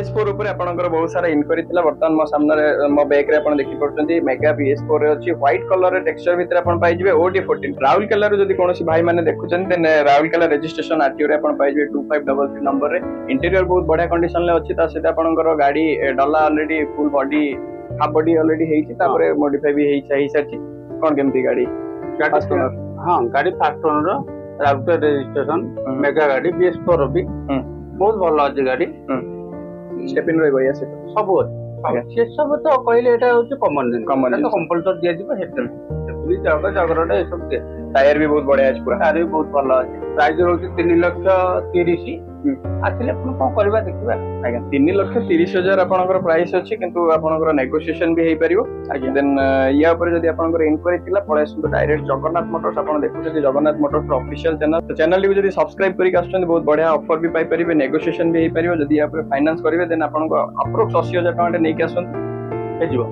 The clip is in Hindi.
PS4 ऊपर आपनकर बहुत सारा इनक्वारी थिला वर्तमान मो सामने मो बैक रे आपण देखि पड़छंती मेगा PS4 रे अछि व्हाइट कलर रे टेक्सचर भितर आपण पाइ जिवे OD14 राउरकेला रे जदी कोनोसी भाई माने देखुछन देन राउरकेला रजिस्ट्रेशन आरटीओ रे आपण पाइ जिवे 2533 नंबर रे इंटीरियर बहुत बढ़िया कंडीशन ले अछि ता सेटा आपनकर गाड़ी डला already full body half body already हेछि तापरे मॉडिफाई भी हेछि साची कोन केमती गाड़ी गाड़ी हां गाड़ी fast owner router registration mega गाड़ी PS4 भी बहुत भल अछि गाड़ी स्टेपिन रे गया से सब से सब तो कहले एटा होछि कॉमन तो कंपलसरी दिया जिवो हेटर पुलिस जगह जगरटा ए सब टायर भी बहुत बढ़िया अछि पूरा टायर भी बहुत भल अछि प्राइस होछि 3,30,000 आसिले अपन कोन करबा देखिबा आज्ञा 3,30,000 आपनकर प्राइस अछि किंतु आपनकर नेगोशिएशन भी हेई परिबो देन या ऊपर जदी आपनकर इंक्वायरी थिला पळे सुन डायरेक्ट जगन्नाथ मोटर्स आपन देखु जदी जगन्नाथ मोटर्स ऑफिशियल चैनल भी जदी सब्सक्राइब करी आछन बहुत बढ़िया ऑफर भी पाई परिबे नेगोशिएशन भी हेई परिबो जदी या ऊपर फाइनेंस करिवे देन आपनको अप्रोक्स 80,000 टका नै के आछन हे जिवो